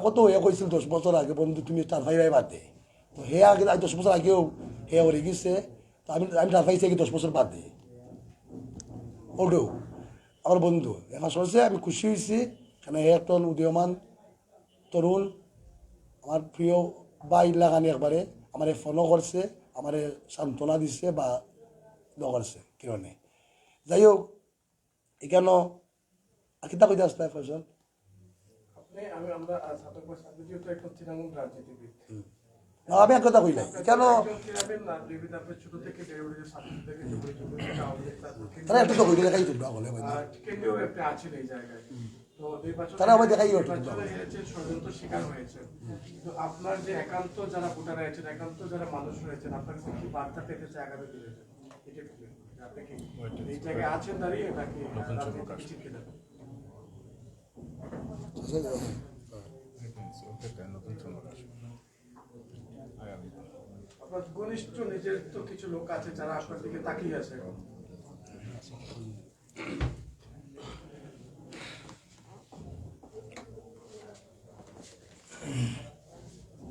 কত হয়ে কইছিল 10 বছর আগে বন্ধু তুমি তার ভাই বাদে তো হে আগে 10 বছর আগেও হে হয়ে গেছে তো আমি তার ভাইছি আগে 10 বছর বাদে ওডো আমার বন্ধু এখন শুনছে আমি খুশি হয়েছি কেন হে একটা উদীয়মান তরুণ আমার প্রিয় ভাই লাগানি একবারে আমার ফোনও করছে আমার সান্ত্বনা দিচ্ছে বা করছে কিরণে যাই হোক এখানে কিতা কইতে আসতে ফসল আমরা আপনি যেহেতু একটা তৃণমূল রাজনীতিবিদ আমি এক কথা কইলাই কেন ছোট থেকে বেড়ে উঠেছে ছাত্র থেকে যুবলীগ তারা একটু তো কইলে দেখাই তুলবা বলে কেন্দ্রীয় আপনি আছেন এই জায়গায় তো নির্বাচন তারা আমাদের দেখাই ষড়যন্ত্র শিকার হয়েছে তো আপনার যে একান্ত যারা ভোটার রয়েছেন একান্ত যারা মানুষ রয়েছেন আপনার কাছে কি বার্তা পেতে চায় আগামী দিনে এটা আপনি কি এই জায়গায় আছেন দাঁড়িয়ে নাকি চিঠি দেবেন আপনার ঘনিষ্ঠ নিজের তো কিছু লোক আছে যারা আপনার দিকে তাকিয়ে আছে এখন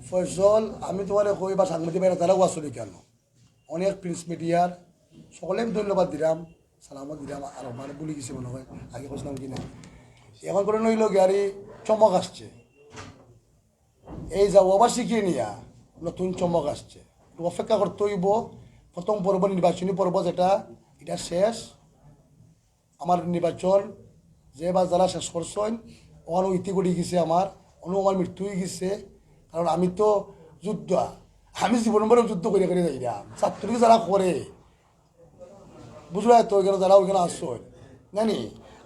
ফসল আমি তোমার কই বা সাংবাদিক ভাইরা তারাও আসলে কেন অনেক প্রিন্স মিডিয়ার সকলে আমি ধন্যবাদ দিলাম সালামত দিলাম আর মানে বলে গেছি মনে হয় আগে বসলাম কিনা এখন করে নইল গাড়ি চমক আসছে এই যা ওবা শিখিয়ে নিয়া নতুন চমক আসছে অপেক্ষা করতে হইব প্রথম পর্ব নির্বাচনী পর্ব যেটা এটা শেষ আমার নির্বাচন যে বা যারা শেষ করছেন ওখানে ইতি করে গেছে আমার অনু আমার মৃত্যু হয়ে গেছে কারণ আমি তো যুদ্ধ আমি জীবন ভরে যুদ্ধ করে করে যাইলাম ছাত্রলীগ যারা করে বুঝলো তো এখানে যারা ওইখানে আসছেন জানি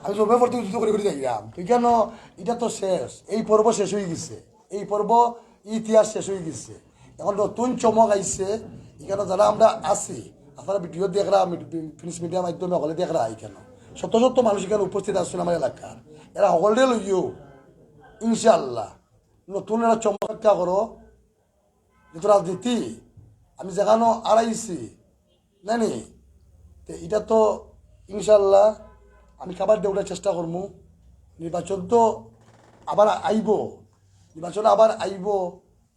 আমি জমে পড়তে যুদ্ধ করে করে যাইলাম তো কেন এটা তো শেষ এই পর্ব শেষ হয়ে গেছে এই পর্ব ইতিহাস শেষ হয়ে গেছে এখন নতুন চমক আইছে এখানে যারা আমরা আছি আপনারা ভিডিও দেখরা প্রিন্স মিডিয়ার মাধ্যমে হলে দেখরা এখানে শত শত মানুষ এখানে উপস্থিত আসছেন আমার এলাকার এরা হলে লইও ইনশাল্লাহ নতুন একটা চমৎকার করো যেহেতু রাজনীতি আমি যেখানে আড়াইছি জানি তো এটা তো ইনশাল্লাহ আমি খাবার দেওয়ার চেষ্টা করবো নির্বাচন তো আবার আইব নির্বাচন আবার আইব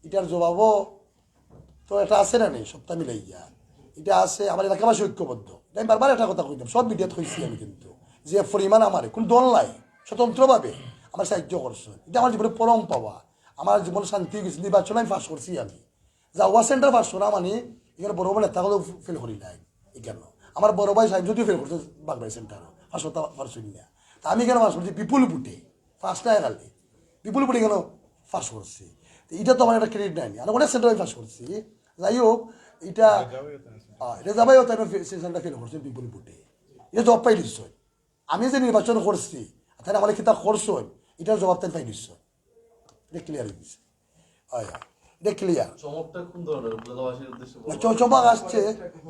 এটার জবাবও তো এটা আছে না নেই সপ্তাহ মিলাই গিয়া এটা আছে আমার এলাকাবাসী ঐক্যবদ্ধ আমি বারবার একটা কথা কইতাম সব মিডিয়াত হয়েছি আমি কিন্তু যে পরিমাণ আমার কোন দল নাই স্বতন্ত্রভাবে আমার সাহায্য করছে এটা আমার জীবনে পরম পাওয়া আমার জীবনে শান্তি গেছে নির্বাচন আমি পাস করছি আমি যাওয়া সেন্টার পারছো না মানে এখানে বড় বড় নেতাগুলো ফেল করি নাই এখানে আমার বড় ভাই সাহেব যদিও ফেল করছে বাগবাই সেন্টার পাঁচশো পারছি না তা আমি এখানে পাস করছি বিপুল বুটে ফার্স্ট টাই খালি বিপুল বুটে কেন পাস করছি তো এটা তো আমার একটা ক্রেডিট নাই আমি অনেক সেন্টার আমি পাস করছি যাই হোক এটা এটা যাবাই তাই সেন্টার ফেল করছি বিপুল বুটে এটা জব পাই নিশ্চয় আমি যে নির্বাচন করছি তাই আমার কিতা করছো এটার জবাব তাই পাই নিশ্চয় এটা ক্লিয়ার হয়ে গেছে হয় এটা ক্লিয়ার চমকটা কোন ধরনের উপজেলাবাসীর উদ্দেশ্যে বলুন। চমক আসছে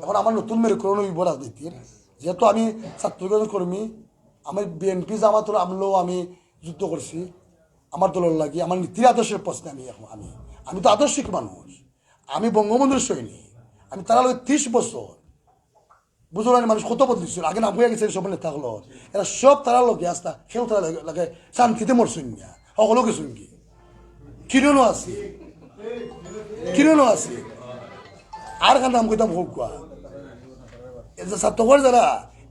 এখন আমার নতুন মেরুকরণ হইব রাজনীতির যেহেতু আমি ছাত্র কর্মী আমি বিএনপি জামাতুল আমলেও আমি যুদ্ধ করছি আমার দলের লাগি আমার নীতির আদর্শের প্রশ্নে আমি এখন আমি তো আদর্শিক মানুষ আমি বঙ্গবন্ধুর সৈনিক আমি তারা লগে 30 বছর বুঝলো না মানুষ কত বদলিছিল আগে নাম হয়ে গেছে সব নেতা হলো এরা সব তারা লোকে আস্তা সেও তারা লাগে শান্তিতে মরছুন না সকলো গেছুন কি কিরণও আছে কিরণও আছে আর কার নাম কইতাম হোক কোয়া এই যে ছাত্রকর যারা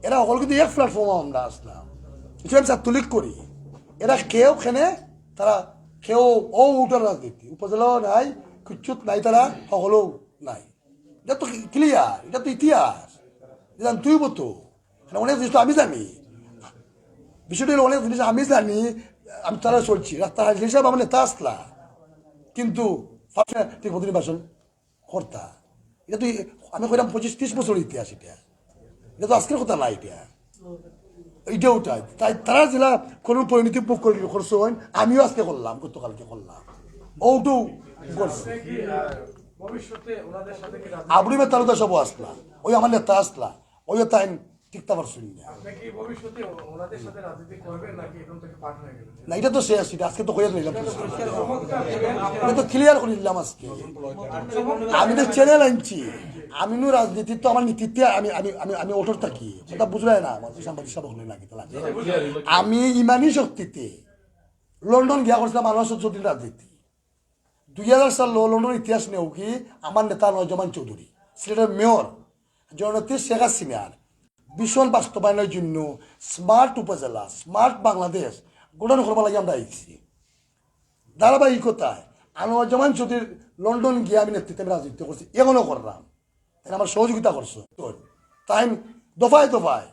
এরা সকল কিন্তু এক প্ল্যাটফর্মে আমরা আসলাম কিছু আমি ছাত্রলীগ করি এরা কেউ খেনে তারা কেউ ও উঠার রাজনীতি উপজেলাও নাই কিচ্ছুত নাই তারা সকলেও নাই এটা তো ক্লিয়ার এটা তো ইতিহাস এটা তুই বতো অনেক জিনিস তো আমি জানি বিষয়টা হলো অনেক জিনিস আমি জানি আমি তারা চলছি রাস্তার হিসাবে আমার নেতা আসলা কিন্তু ঠিক মতো নির্বাচন কর্তা এটা তো আমি কইলাম 25-30 বছর ইতিহাস এটা এটা তো আজকের কথা না এটা এইটা ওটাই তাই তারা জেলা কোনো পরিণতি ভোগ করছে আমিও আজকে করলাম গতকালকে করলাম ওটু করছে আপনি কি ভবিষ্যতে ওনাদের সাথে কি আবরিমে তালুদা সব আসলা ওই আমার নেতা আসলা ওই তাই টিকতে পারছুন না আপনি কি ভবিষ্যতে ওনাদের সাথে রাজনীতি করবেন নাকি এখন থেকে পাঠ হয়ে গেলেন? না এটা তো শেষ এটা আজকে তো কইয়া নিলাম এটা তো ক্লিয়ার করে নিলাম আজকে আমি তো চ্যানেল আনছি আমি নো রাজনীতি তো আমার নীতিতে আমি আমি আমি আমি ওঠর থাকি ওটা বুঝলাই না আমার সাংবাদিক সব হলে নাকি তাহলে আমি ইমানি শক্তিতে লন্ডন গিয়া করছিলাম মানুষ চৌধুরী রাজনীতি 2000 সাল লন্ডন ইতিহাস নেও কি আমার নেতা নজমান চৌধুরী সিলেটের মেয়র জননেত্রী শেখ হাসিনার ভীষণ বাস্তবায়নের জন্য স্মার্ট উপজেলা স্মার্ট বাংলাদেশ গঠন করবার লাগে আমরা আইছি ধারাবাহিকতায় আনোয়ারজামান চৌধুরীর লন্ডন গিয়ে আমি নেতৃত্বে আমি রাজনীতি করছি এখনও করলাম তাই আমার সহযোগিতা করছো তাই দফায় দফায়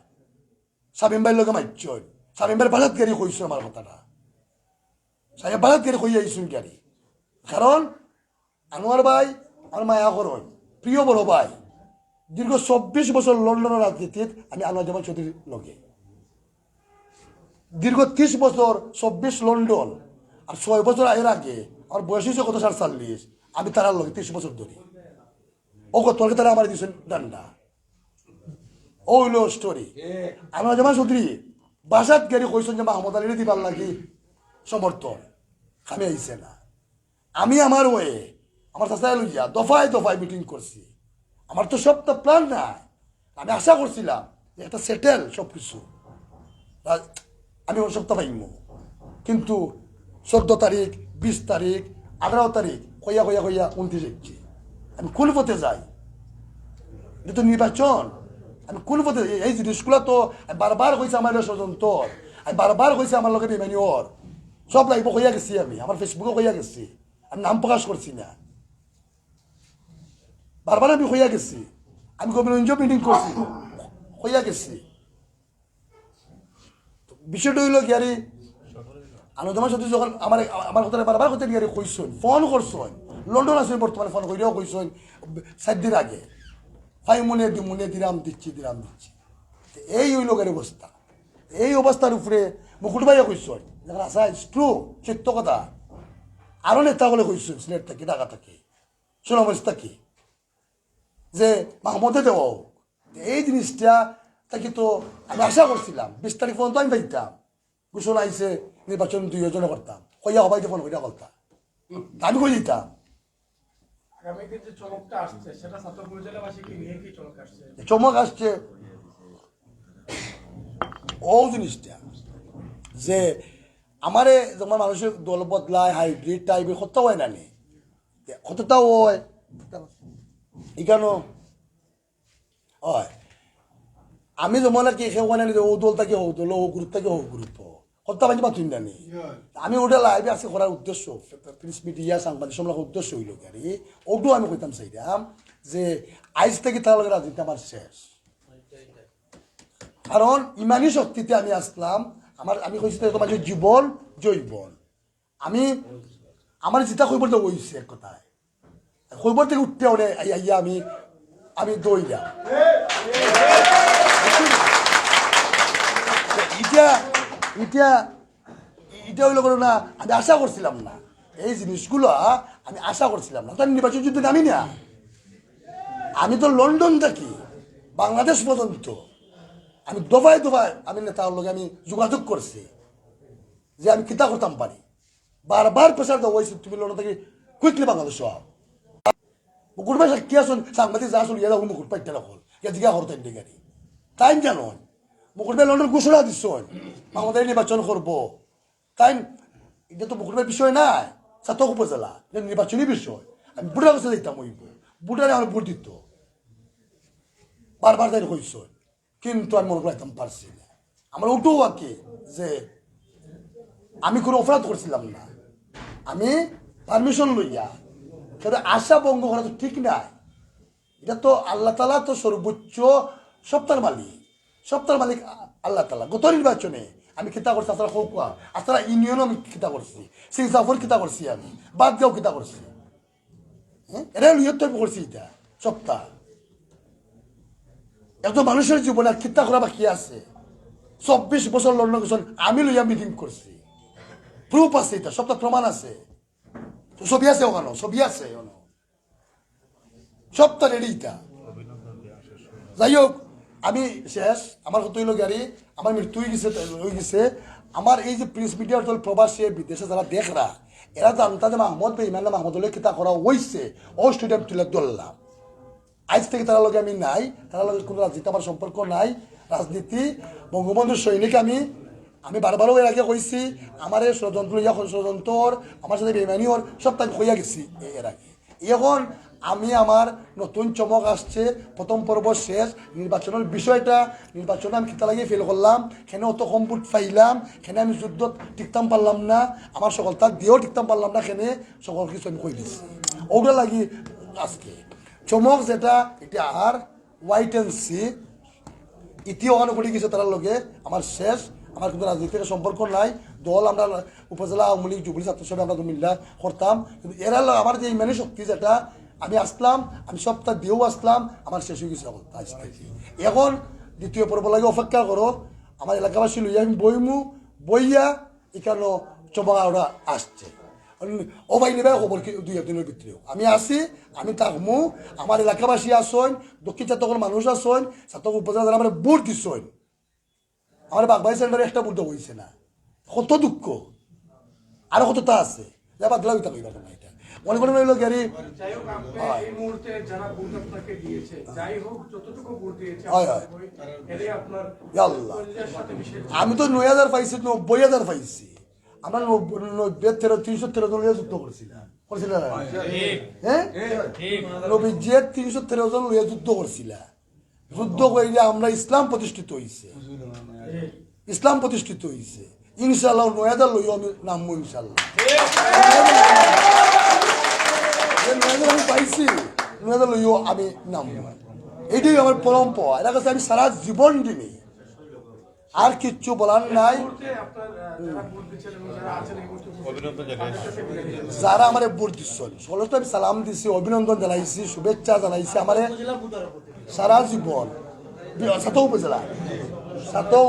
শামীম ভাইয়ের লোকে মাইচন শামীম ভাইয়ের বাজাতকারী কইছো আমার কথাটা সাহেব বাজাতকারী কই আইসুন গাড়ি কারণ আনোয়ার ভাই আমার মায়া করন প্রিয় বড় ভাই দীর্ঘ 24 বছর লন্ডনের রাজনীতির আমি আনোয়ারজামান চৌধুরীর লগে দীর্ঘ 30 বছর 24 লন্ডন আর 6 বছর এর আগে আমার বয়স হয়েছে কত 47 আমি তারার লগে 30 বছর ধরে ও তোরকে তারা আমার দিয়েছেন ডান্ডা ও হইল স্টোরি আনোয়ারজামান চৌধুরী বাসাত গাড়ি কইছেন যে মাহমুদ আলীর দিবার লাগি সমর্থন আমি আইছে না আমি আমার ওয়ে আমার চাচাই লইয়া দফায় দফায় মিটিং করছি আমার তো সব তো প্ল্যান নাই আমি আশা করছিলাম যে একটা সেটেল সব কিছু আমি ওর সপ্তাহ পাইম কিন্তু 14 তারিখ 20 তারিখ 18 তারিখ কইয়া কইয়া কইয়া 29 হচ্ছে আমি কোন পথে যাই এটা তো নির্বাচন আমি কোন পথে এই জিনিসগুলো তো বারবার কইছে আমার স্বজন্তর আমি বারবার কইছে আমার লোকের বেমানি ওর সব লাইভ কইয়া গেছি আমি আমার ফেসবুকে কইয়া গেছি আমি নাম প্রকাশ করছি না বারবার আমি কইয়া গেছি আমি গোবিন্দ মিটিং করছি কইয়া গেছি বিষয়টা হইল গিয়ারি আনোয়ারজামান চৌধুরী যখন আমার আমার কথা বারবার কথা গিয়ারি কইসন ফোন করছন লন্ডন আছে বর্তমানে ফোন করিয়াও কইসন 7 দিন আগে ফাইমুনে দিরাম দিচ্ছি এই হইল গাড়ি অবস্থা এই অবস্থার উপরে মুকুট ভাইয়া কইসন যখন আসা ট্রু সত্য কথা আরো নেতা বলে কইসন সিলেট থাকি ঢাকা থাকি সোনামরিচ থাকি যে মাহমুদে দেও এই জিনিসটা তাকে তো আমি আশা করছিলাম 20 তারিখ পর্যন্ত আমি পাইতাম ঘোষণা আইসে নির্বাচন 2 জনে করতাম কইয়া হবাইতে ফোন কইয়া করতাম আমি কই দিতাম আগামীতে যে চমকটা আসছে সেটা ছাত্র উপজেলাবাসীকে নিয়ে কি চমক আসছে? চমক আসছে ও জিনিসটা যে আমারে যেমন মানুষের দল বদলায় হাইব্রিড টাইপের কত হয় না নি কতটাও হয় এখানো হয় আমি যেমন আর কি সেখানে ও দল থাকে ও দল ও গ্রুপ থাকে ও গ্রুপ কথা বাজি পাতুন না নেই আমি ওটা লাইভে আজকে করার উদ্দেশ্য প্রিন্স মিডিয়া সাংবাদিক সম্মেলন উদ্দেশ্য হইল গাড়ি ওটাও আমি কইতাম চাইতাম যে আইজ থেকে তার লগে রাজনীতি আমার শেষ কারণ ইমানি শক্তিতে আমি আসলাম আমি কইছি তো তোমার জীবন জৈবন আমি আমার যেটা কইবার তো কইছে এক কথায় কইবার থেকে উঠতে হলে আইয়া আমি দইলাম এটা এটা এটা হইল কোনো না আমি আশা করছিলাম না এই জিনিসগুলো আমি আশা করছিলাম না তার নির্বাচন যুদ্ধে নামি না আমি তো লন্ডন থাকি বাংলাদেশ পর্যন্ত আমি দফায় দফায় আমি নেতার লগে আমি যোগাযোগ করছি যে আমি কিতা করতাম পারি বারবার প্রেসার দেওয়া হয়েছে তুমি লন্ডন থেকে কুইকলি বাংলাদেশ মুকুট ভাই কি আসুন সাংবাদিক যা আসুন ইয়াদা মুকুট পাইতে রাখল ইয়া জিগা করতেন গাড়ি তাই জানো মুকুট ভাই লন্ডন ঘোষণা দিচ্ছ আমাদের নির্বাচন করবো তাই এটা তো মুকুট ভাই বিষয় নাই সাতক উপজেলা এটা নির্বাচনী বিষয় আমি বুড়ার কাছে দিতাম ওই বুড়ারে আমার ভোট দিত বারবার তাই কইস কিন্তু আমি মনে করতাম পারছি না আমার ওটাও আর কি যে আমি কোনো অপরাধ করছিলাম না আমি পারমিশন লইয়া কিন্তু আশা ভঙ্গ করা তো ঠিক নাই এটা তো আল্লাহ তালা তো সর্বোচ্চ সপ্তাহের মালিক আল্লাহ তালা গত নির্বাচনে আমি খিতা করছি আপনারা খোকা আপনারা ইউনিয়নও আমি খিতা করছি সিং সাফর খিতা করছি আমি বাদ দিয়েও খিতা করছি হ্যাঁ এটা লিয়ত আমি করছি এটা সপ্তাহ একজন মানুষের জীবনে আর খিতা করা বাকি আছে 24 বছর লন্ডন গেছেন আমি লইয়া মিটিং করছি প্রুফ আছে এটা সপ্তাহ প্রমাণ আছে ছবি আছে ওখানে ছবি আছে সপ্তাহ রেডিটা যাই হোক আমি শেষ আমার কত হইল গাড়ি আমার মৃত্যু হয়ে গেছে আমার এই যে প্রিন্স মিডিয়ার দল প্রবাসী বিদেশে যারা দেখরা এরা জানতা যে মাহমুদ ভাই ইমান্লা মাহমুদুল্লাহ কিতা করা হয়েছে ও স্টুডেন্ট তুলে ধরলাম আজ থেকে তারা লগে আমি নাই তারা লগে কোনো রাজনীতি আমার সম্পর্ক নাই রাজনীতি বঙ্গবন্ধুর সৈনিক আমি বারবারও এর আগে কইছি আমার এই ষড়যন্ত্র আমার সাথে বেমানি ওর সব তাই হইয়া গেছি এর আগে এখন আমি আমার নতুন চমক আসছে প্রথম পর্ব শেষ নির্বাচনের বিষয়টা নির্বাচনে আমি খিতা লাগিয়ে ফেল করলাম সেখানে অত কম ভোট পাইলাম সেখানে আমি যুদ্ধ টিকতাম পারলাম না আমার সকল তার দিয়েও টিকতাম পারলাম না সেখানে সকল কিছু আমি কই দিচ্ছি ওটা লাগি আজকে চমক যেটা এটা আর ওয়াইট অ্যান্ড সি ইতিও ওখানে ঘটে গেছে তার লগে আমার শেষ আমার কিন্তু রাজনীতির সম্পর্ক নাই দল আমরা উপজেলা আওয়ামী লীগ যুবলীগ ছাত্র হিসেবে আমরা মিল্লা করতাম কিন্তু এরা আমার যে ইমানি শক্তি যেটা আমি আসলাম আমি সপ্তাহ দিয়েও আসলাম আমার শেষ হয়ে গেছে আজ থেকে এখন দ্বিতীয় পর্ব লাগে অপেক্ষা করো আমার এলাকাবাসী লইয়া আমি বইয়া এখানে চমকা ওরা আসছে ও ভাই নেবে খবর দুই একদিনের ভিতরেও আমি আসি আমি থাকমু আমার এলাকাবাসী আসন দক্ষিণ ছাত্রকল মানুষ আসন ছাত্র উপজেলা যারা আমার ভোট দিচ্ছেন আমার বাগবাড়ি সেন্টারে একটা বুদ্ধ হয়েছে না কত দুঃখ আরো কতটা আছে যাবার দিলাম এটা কইবার না এটা মনে করেন হইলো গাড়ি যাই হোক আপনি এই মুহূর্তে যারা ভোট আপনাকে দিয়েছে যাই হোক যতটুকু ভোট দিয়েছে এটাই আপনার আল্লাহ আমি তো 9,000 পাইছি 90,000 পাইছি আমরা 313 জন লইয়া যুদ্ধ করছিলাম হ্যাঁ 313 জন লইয়া যুদ্ধ করছিলাম যুদ্ধ করিলে আমরা ইসলাম প্রতিষ্ঠিত হয়েছে ইনশাল্লাহ 9,000 লইও আমি নামবো ইনশাল্লাহ 9,000 আমি পাইছি 9,000 লইও আমি নামবো এইটাই আমার পরম্পরা এর কাছে আমি সারা জীবন দিনি আর কিচ্ছু বলার নাই যারা আমার ভোট দিচ্ছেন সকলকে আমি সালাম দিছি অভিনন্দন জানাইছি শুভেচ্ছা জানাইছি আমার সারা জীবন সাত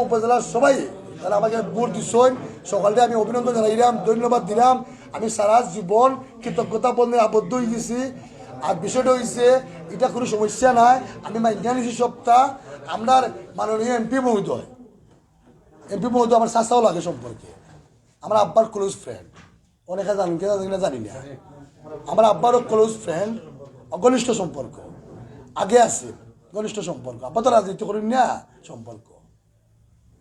উপজেলা সবাই যারা আমাকে ভোট দিচ্ছেন সকলকে আমি অভিনন্দন জানাইলাম ধন্যবাদ দিলাম আমি সারা জীবন কৃতজ্ঞতা বন্ধে আবদ্ধ হয়ে গেছি আর বিষয়টা হয়েছে এটা কোনো সমস্যা নাই আমি মাইন্যা নিছি সপ্তাহ আমার মাননীয় এমপি মহোদয় আমার চাচাও লাগে সম্পর্কে আমার আব্বার ক্লোজ ফ্রেন্ড অনেকে জানেন কিনা জানি না আমার আব্বারও ক্লোজ ফ্রেন্ড ঘনিষ্ঠ সম্পর্ক আগে আছে ঘনিষ্ঠ সম্পর্ক আব্বা তো রাজনীতি করেন না সম্পর্ক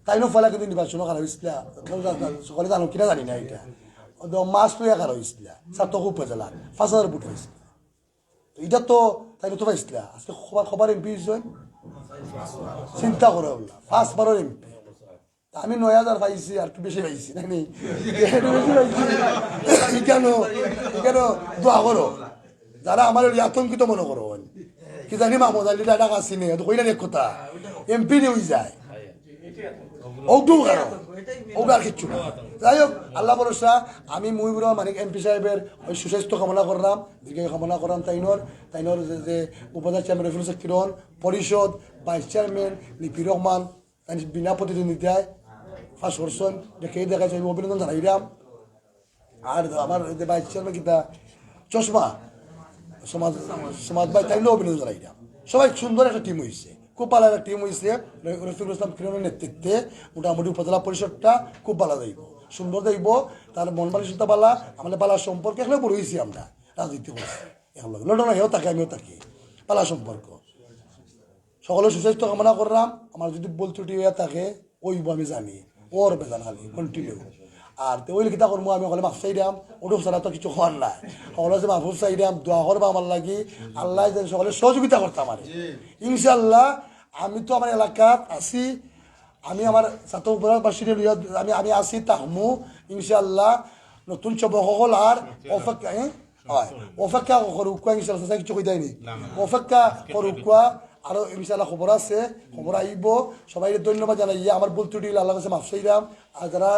তাই ফলে কিন্তু নির্বাচন করা হয়েছিল সকলে জানো কিনা জানি না এটা মাস লইয়া করা হয়েছিল সাতক উপজেলা 5,000 ভোট হয়েছিল এটা তো তাই তো পাইছিল আজকে খবর এমপি হয়েছেন চিন্তা করে 5 বারের এমপি তা আমি 9,000 পাইছি আর একটু বেশি পাইছি নাকি একটু বেশি পাইছি কেন দোয়া করো যারা আমার আতঙ্কিত মনে করো কি জানি মাহমুদ আলী ডাক আসিনি কই না এক কথা এমপি নিয়ে যায় ওটু কারণ ওটা আর কিচ্ছু না যাই হোক আল্লাহ ভরসা আমি মুহিবুর রহমান মানিক এমপি সাহেবের ওই সুস্বাস্থ্য কামনা করলাম দীর্ঘ কামনা করলাম তাইনর যে উপজেলা চেয়ারম্যান রফিকুল কিরণ পরিষদ ভাইস চেয়ারম্যান লিপির রহমান বিনা প্রতিদ্বন্দ্বিতায় ফার্স্ট পারসন দেখে দেখাচ্ছে আমি অভিনন্দন জানাইলাম আর আমার যে ভাইস চেয়ারম্যান কিতা চশমা সমাজ ভাই তাইলেও অভিনন্দন জানাইলাম সবাই সুন্দর একটা টিম হয়েছে খুব ভালো একটা টিম হয়েছে রফিকুল ইসলাম কিরণের নেতৃত্বে মোটামুটি উপজেলা পরিষদটা খুব ভালো যাইব সুন্দর যাইব তার মন মানসিকতা বালা আমাদের বালার সম্পর্কে এখানে বড় হয়েছি আমরা রাজনীতি করছি এখন লন্ডন হেও থাকে আমিও থাকি পালা সম্পর্ক সকলের সুস্বাস্থ্য কামনা করলাম আমার যদি বল ত্রুটি হয়ে থাকে ওইব আমি জানি ওর বেজান খালি কন্টিনিউ আর ওই লিখিতা করবো আমি ওখানে মাফ চাইলাম ওটুক ছাড়া তো কিছু হওয়ার নাই সকলে যে মাহফুজ চাইলাম দোয়া করবো আমার লাগি আল্লাহ যেন সকলে সহযোগিতা করতাম আর ইনশাল্লাহ আমি তো আমার এলাকাত আছি আমি আমার ছাত্রবাসী আমি আছি তাহমু ইনশাল্লাহ নতুন সকল আর অপেক্ষা হয় অপেক্ষা করুকা ইনশাল্লাহ কিছু কই দেয়নি অপেক্ষা করুকা আরো ইনশাল্লাহ খবর আছে খবর আইব সবাই ধন্যবাদ জানাই আমার বল ত্রুটি আল্লাহ কাছে মাফ চাইলাম আর যারা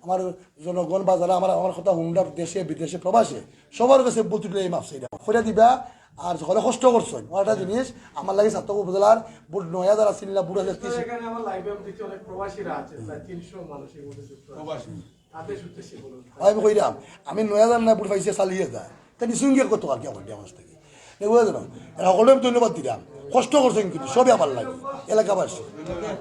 আমার জনগণ বা যারা আমার কথা হুন্ডার দেশে বিদেশে প্রবাসে সবার কাছে বল ত্রুটি মাফ চাইলাম ফেরা দিবা আর সকলে কষ্ট করছেন একটা জিনিস আমার লাগে ছাত্র উপজেলার বুট 9,000 আসিল না বুড়া যাচ্ছে এখানে আমার লাইভে আমি দেখছি অনেক প্রবাসীরা আছে প্রায় 300 মানুষ এর মধ্যে যুক্ত প্রবাসী তাদের উদ্দেশ্যে বলুন আমি কইলাম আমি 9,000 না বুট পাইছে চালিয়ে যায় তাই নিসুঙ্গে কত আর কি আমার আমার থেকে বুঝে জানো সকলে ধন্যবাদ দিলাম কষ্ট করছেন কিন্তু সবই আমার লাগে এলাকাবাসী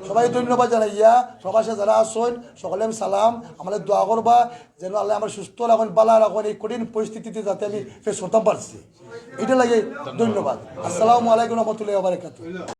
সবাই ধন্যবাদ জানাইয়া প্রবাসে যারা আসেন সকলে আমি সালাম আমাদের দোয়া করবা যেন আল্লাহ আমার সুস্থ রাখুন বালা রাখুন এই কঠিন পরিস্থিতিতে যাতে আমি ফেস করতাম পারছি এটা লাগে ধন্যবাদ আসসালামু আলাইকুম রহমতুল্লাহি ওয়া বারাকাতুহু